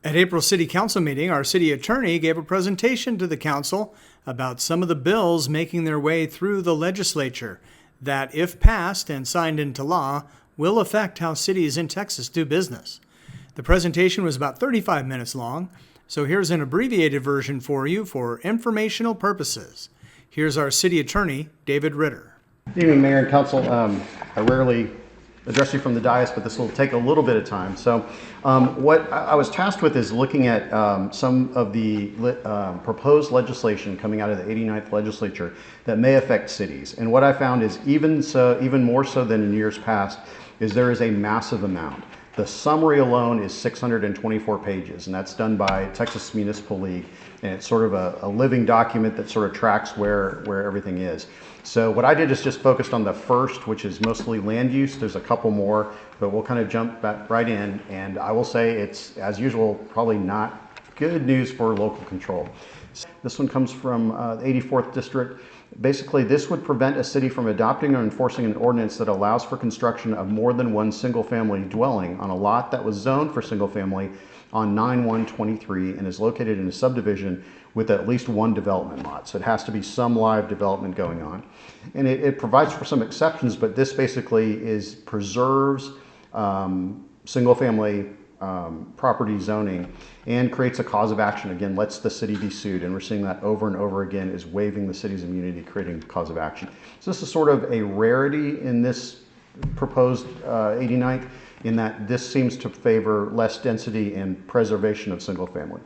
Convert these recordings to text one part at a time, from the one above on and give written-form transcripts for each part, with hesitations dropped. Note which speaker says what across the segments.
Speaker 1: At April City Council meeting, our city attorney gave a presentation to the council about some of the bills making their way through the legislature that, if passed and signed into law, will affect how cities in Texas do business. The presentation was about 35 minutes long, so here's an abbreviated version for you for informational purposes. Here's our city attorney, David Ritter.
Speaker 2: Good evening, Mayor and Council. I rarely address you from the dais, but this will take a little bit of time. So what I was tasked with is looking at some of the proposed legislation coming out of the 89th legislature that may affect cities. And what I found is even more so than in years past, is there is a massive amount. The summary alone is 624 pages, and that's done by Texas Municipal League. And it's sort of a living document that sort of tracks where everything is. So what I did is just focused on the first, which is mostly land use. There's a couple more, but we'll kind of jump back right in. And I will say it's, as usual, probably not good news for local control. This one comes from the 84th District. Basically, this would prevent a city from adopting or enforcing an ordinance that allows for construction of more than one single-family dwelling on a lot that was zoned for single-family on 9/1/23 and is located in a subdivision with at least one development lot. So it has to be some live development going on. And it provides for some exceptions, but this basically preserves single-family property zoning and creates a cause of action. Again, lets the city be sued, and we're seeing that over and over again, is waiving the city's immunity, creating cause of action. So this is sort of a rarity in this proposed 89th, in that this seems to favor less density and preservation of single family.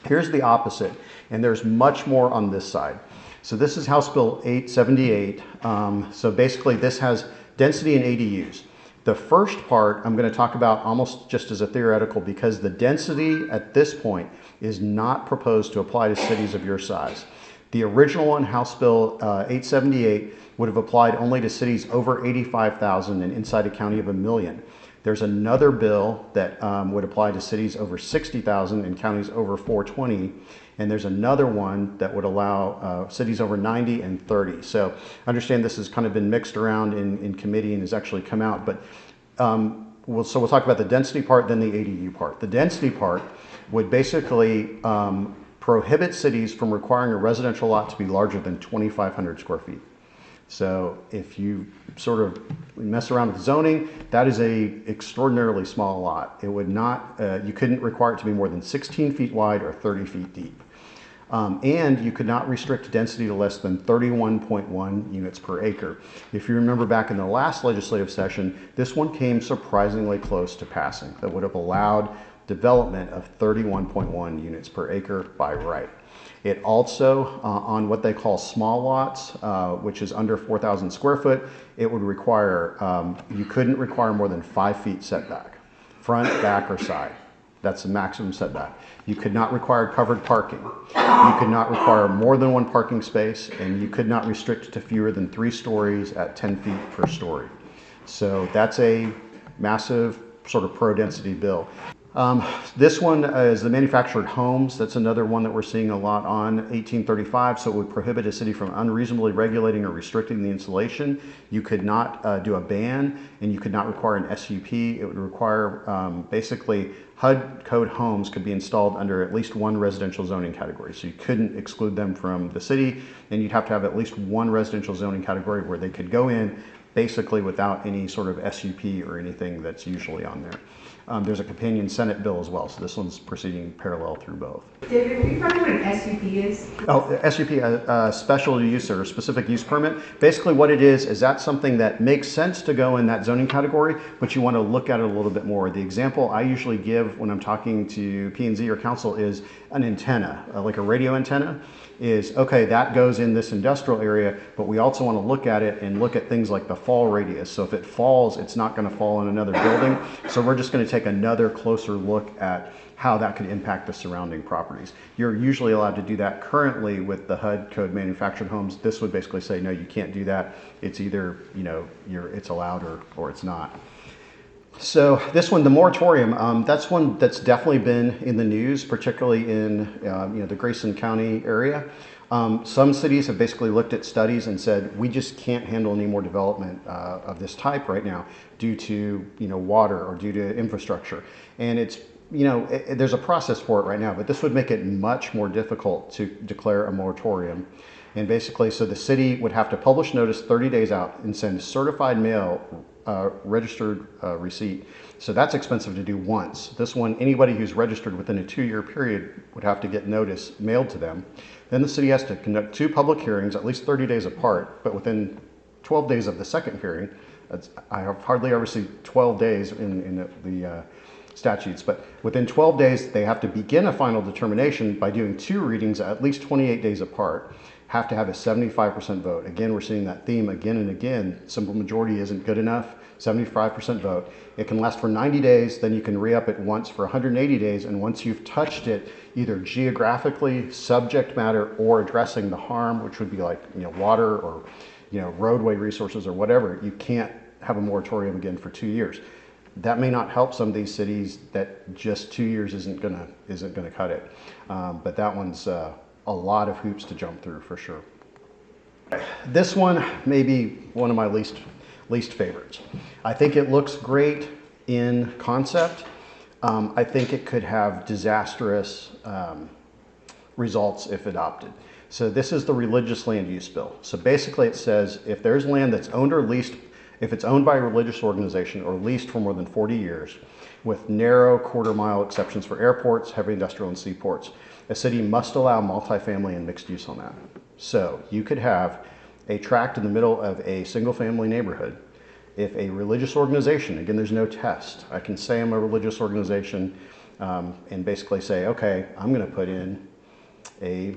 Speaker 2: Here's the opposite, and there's much more on this side. So this is House Bill 878. So basically this has density and ADUs. The first part I'm going to talk about almost just as a theoretical, because the density at this point is not proposed to apply to cities of your size. The original one, House Bill 878, would have applied only to cities over 85,000 and inside a county of 1 million. There's another bill that would apply to cities over 60,000 and counties over 420. And there's another one that would allow cities over 90 and 30. So I understand this has kind of been mixed around in committee and has actually come out. But we'll talk about the density part, then the ADU part. The density part would basically prohibit cities from requiring a residential lot to be larger than 2,500 square feet. So if you sort of mess around with zoning, that is a extraordinarily small lot. It would not, you couldn't require it to be more than 16 feet wide or 30 feet deep. And you could not restrict density to less than 31.1 units per acre. If you remember back in the last legislative session, this one came surprisingly close to passing. That would have allowed development of 31.1 units per acre by right. It also, on what they call small lots, which is under 4,000 square foot, it would require, you couldn't require more than 5 feet setback, front, back, or side. That's the maximum setback. You could not require covered parking. You could not require more than one parking space, and you could not restrict to fewer than 3 stories at 10 feet per story. So that's a massive sort of pro-density bill. This one is the manufactured homes. That's another one that we're seeing a lot on 1835. So it would prohibit a city from unreasonably regulating or restricting the installation. You could not do a ban, and you could not require an SUP. It would require basically HUD code homes could be installed under at least one residential zoning category. So you couldn't exclude them from the city, and you'd have to have at least one residential zoning category where they could go in basically without any sort of SUP or anything that's usually on there. There's a companion Senate bill as well, so this one's proceeding parallel through both.
Speaker 3: David, can you find out what an SUP is?
Speaker 2: Oh, SUP, special use or specific use permit. Basically what it is that something that makes sense to go in that zoning category, but you want to look at it a little bit more. The example I usually give when I'm talking to P&Z or council is an antenna, like a radio antenna. Is, okay, that goes in this industrial area, but we also want to look at it and look at things like the fall radius. So if it falls, it's not going to fall in another building. So we're just going to take another closer look at how that could impact the surrounding properties. You're usually allowed to do that currently with the HUD code manufactured homes. This would basically say, no, you can't do that. It's either, it's allowed or it's not. So this one, the moratorium, that's one that's definitely been in the news, particularly in the Grayson County area. Some cities have basically looked at studies and said, we just can't handle any more development of this type right now due to water or due to infrastructure. And it's there's a process for it right now, but this would make it much more difficult to declare a moratorium. And basically, so the city would have to publish notice 30 days out and send certified mail registered receipt. So that's expensive to do once. This one, anybody who's registered within a 2-year period would have to get notice mailed to them. Then the city has to conduct 2 public hearings, at least 30 days apart, but within 12 days of the second hearing. I have hardly ever seen 12 days in the statutes, but within 12 days, they have to begin a final determination by doing 2 readings at least 28 days apart, have to have a 75% vote. Again, we're seeing that theme again and again. Simple majority isn't good enough, 75% vote. It can last for 90 days, then you can re-up it once for 180 days, and once you've touched it, either geographically, subject matter, or addressing the harm, which would be like water or roadway resources or whatever, you can't have a moratorium again for 2 years. That may not help some of these cities that just 2 years isn't gonna cut it. But that one's a lot of hoops to jump through for sure. This one may be one of my least favorites. I think it looks great in concept. I think it could have disastrous results if adopted. So this is the religious land use bill. So basically it says if there's land that's owned or leased, if it's owned by a religious organization or leased for more than 40 years, with narrow quarter-mile exceptions for airports, heavy industrial, and seaports, a city must allow multifamily and mixed use on that. So you could have a tract in the middle of a single-family neighborhood. If a religious organization, again, there's no test. I can say I'm a religious organization and basically say, okay, I'm going to put in a,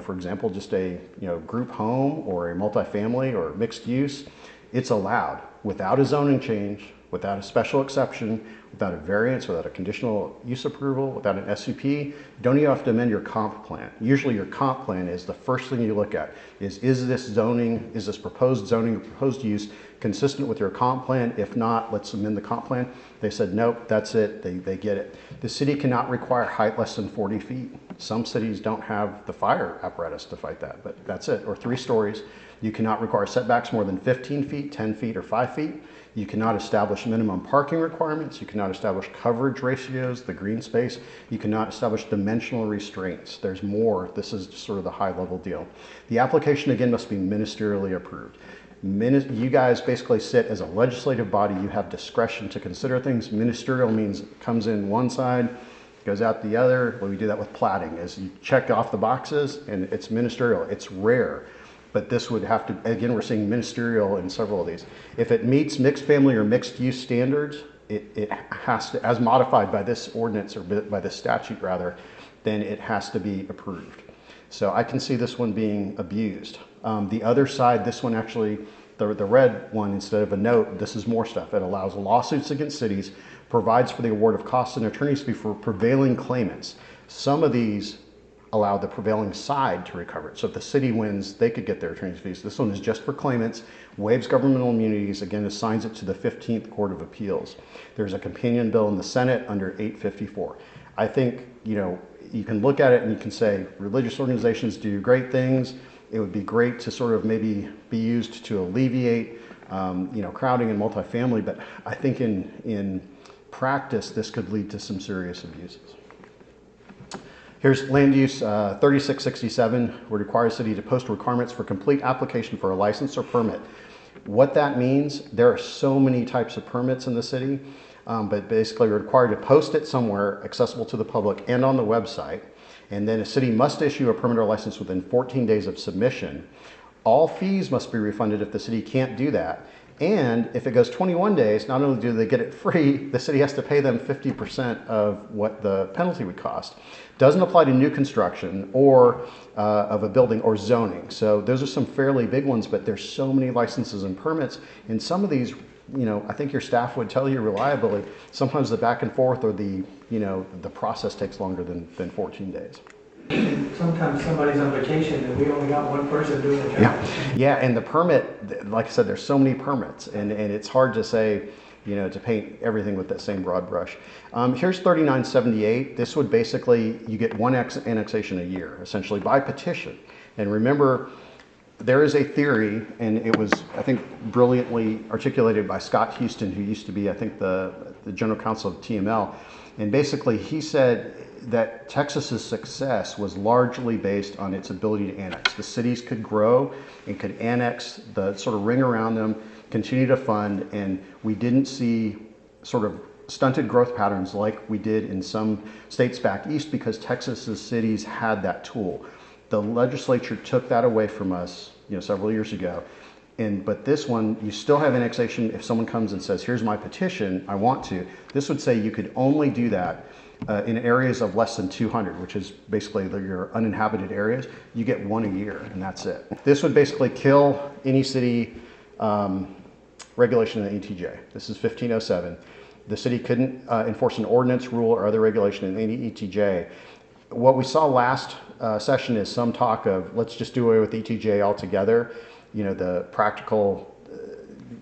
Speaker 2: for example, just a group home or a multifamily or mixed use. It's allowed without a zoning change, without a special exception, without a variance, without a conditional use approval, without an SUP. You don't even have to amend your comp plan. Usually your comp plan is the first thing you look at is this zoning, is this proposed zoning or proposed use consistent with your comp plan? If not, let's amend the comp plan. They said, nope, that's it, they get it. The city cannot require height less than 40 feet. Some cities don't have the fire apparatus to fight that, but that's it, or 3 stories. You cannot require setbacks more than 15 feet, 10 feet, or 5 feet. You cannot establish minimum parking requirements. You cannot establish coverage ratios, the green space. You cannot establish dimensional restraints. There's more. This is just sort of the high level deal. The application, again, must be ministerially approved. You guys basically sit as a legislative body. You have discretion to consider things. Ministerial means it comes in one side, goes out the other. Well, we do that with platting, is you check off the boxes and it's ministerial. It's rare. But this would have to, again, we're seeing ministerial in several of these. If it meets mixed family or mixed use standards, it has to, as modified by this ordinance or by this statute rather, then it has to be approved. So I can see this one being abused. The other side, this one actually, the red one, instead of a note, this is more stuff. It allows lawsuits against cities, provides for the award of costs and attorney's fee for prevailing claimants. Some of these allow the prevailing side to recover it. So if the city wins, they could get their attorney's fees. This one is just for claimants, waives governmental immunities, again, assigns it to the 15th Court of Appeals. There's a companion bill in the Senate under 854. I think, you can look at it and you can say religious organizations do great things. It would be great to sort of maybe be used to alleviate, crowding in multifamily, but I think in practice, this could lead to some serious abuses. Here's land use 3667, would require a city to post requirements for complete application for a license or permit. What that means, there are so many types of permits in the city, but basically we're required to post it somewhere accessible to the public and on the website. And then a city must issue a permit or license within 14 days of submission. All fees must be refunded if the city can't do that. And if it goes 21 days, not only do they get it free, the city has to pay them 50% of what the penalty would cost. Doesn't apply to new construction or of a building or zoning. So those are some fairly big ones, but there's so many licenses and permits. And some of these, I think your staff would tell you reliably, sometimes the back and forth or the process takes longer than 14 days.
Speaker 4: Sometimes somebody's on vacation and we only got one person doing the job.
Speaker 2: Yeah, and the permit, like I said, there's so many permits, and it's hard to say, to paint everything with that same broad brush. Here's 3978. This would basically, you get one annexation a year, essentially by petition. And remember, there is a theory, and it was, I think, brilliantly articulated by Scott Houston, who used to be, I think, the general counsel of TML. And basically he said that Texas's success was largely based on its ability to annex. The cities could grow and could annex the sort of ring around them, continue to fund, and we didn't see sort of stunted growth patterns like we did in some states back east because Texas's cities had that tool. The legislature took that away from us, several years ago. But this one, you still have annexation. If someone comes and says, here's my petition, I want to, this would say you could only do that in areas of less than 200, which is basically your uninhabited areas. You get one a year, and that's it. This would basically kill any city regulation in the ETJ. This is 1507. The city couldn't enforce an ordinance, rule, or other regulation in any ETJ. What we saw last session is some talk of let's just do away with ETJ altogether. The practical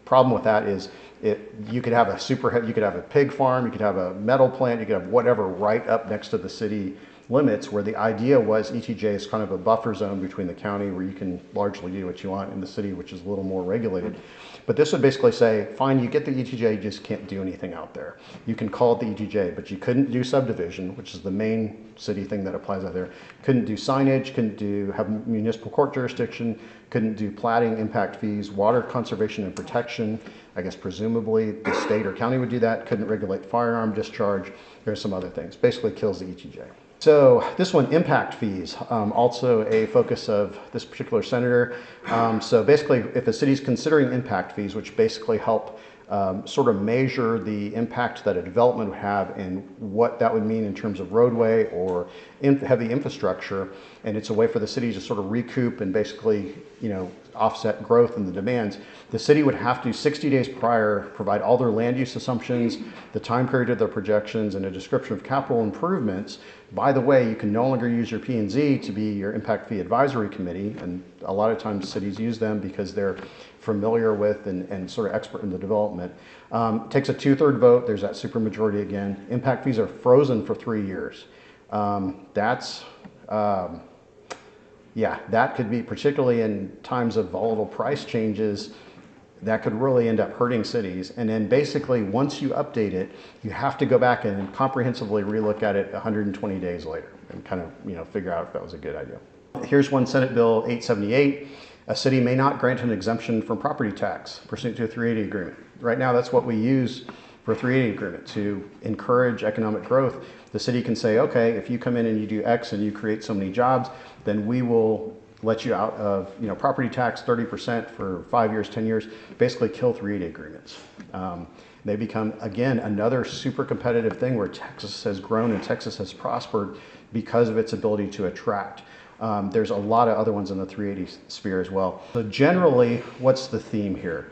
Speaker 2: problem with that is you could have you could have a pig farm, you could have a metal plant, you could have whatever right up next to the city limits, where the idea was ETJ is kind of a buffer zone between the county where you can largely do what you want in the city, which is a little more regulated. But this would basically say, fine, you get the ETJ, you just can't do anything out there. You can call it the ETJ, but you couldn't do subdivision, which is the main city thing that applies out there. Couldn't do signage, couldn't have municipal court jurisdiction, couldn't do platting, impact fees, water conservation and protection. I guess presumably the state or county would do that. Couldn't regulate firearm discharge. There's some other things. Basically kills the ETJ. So this one, impact fees, also a focus of this particular senator. So basically, if a city is considering impact fees, which basically help sort of measure the impact that a development would have and what that would mean in terms of roadway or heavy infrastructure, and it's a way for the city to sort of recoup and basically, offset growth in the demands, the city would have to 60 days prior provide all their land use assumptions, the time period of their projections, and a description of capital improvements. By the way, you can no longer use your P&Z to be your impact fee advisory committee, and a lot of times cities use them because they're familiar with and sort of expert in the development. Takes a 2/3 vote. There's that supermajority again. Impact fees are frozen for 3 years. That could be, particularly in times of volatile price changes, that could really end up hurting cities. And then basically, once you update it, you have to go back and comprehensively relook at it 120 days later and kind of, figure out if that was a good idea. Here's one, Senate Bill 878. A city may not grant an exemption from property tax pursuant to a 380 agreement. Right now, that's what we use for a 380 agreement to encourage economic growth. The city can say, okay, if you come in and you do X and you create so many jobs, then we will let you out of property tax 30% for 5 years, 10 years, basically kill 380 agreements. They become, again, another super competitive thing where Texas has grown and Texas has prospered because of its ability to attract. There's a lot of other ones in the 380 sphere as well. So generally, what's the theme here?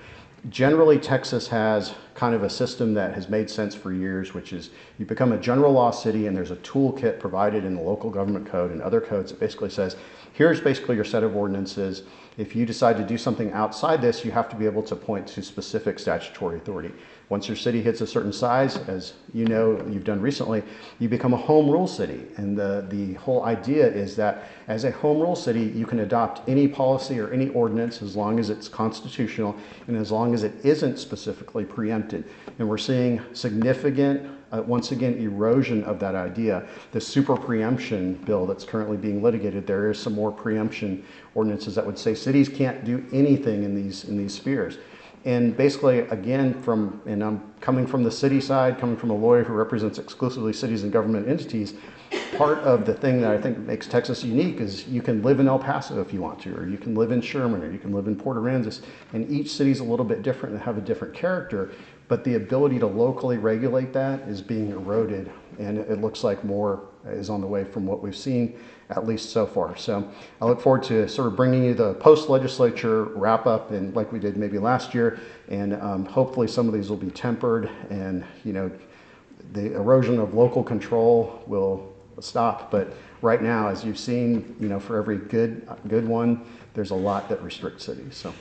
Speaker 2: Generally, Texas has kind of a system that has made sense for years, which is you become a general law city and there's a toolkit provided in the local government code and other codes that basically says, here's basically your set of ordinances. If you decide to do something outside this, you have to be able to point to specific statutory authority. Once your city hits a certain size, as you've done recently, you become a home rule city. And the whole idea is that as a home rule city, you can adopt any policy or any ordinance as long as it's constitutional and as long as it isn't specifically preempted. And we're seeing significant, once again, erosion of that idea. The super preemption bill that's currently being litigated, there is some more preemption ordinances that would say cities can't do anything in these spheres. And basically, again, and I'm coming from the city side, coming from a lawyer who represents exclusively cities and government entities, part of the thing that I think makes Texas unique is you can live in El Paso if you want to, or you can live in Sherman, or you can live in Port Aransas, and each city's a little bit different and have a different character, but the ability to locally regulate that is being eroded, and it looks like more is on the way from what we've seen, at least so far. So I look forward to sort of bringing you the post-legislature wrap-up, and like we did maybe last year, and hopefully some of these will be tempered, and the erosion of local control will stop. But right now, as you've seen, for every good one, there's a lot that restricts cities. So.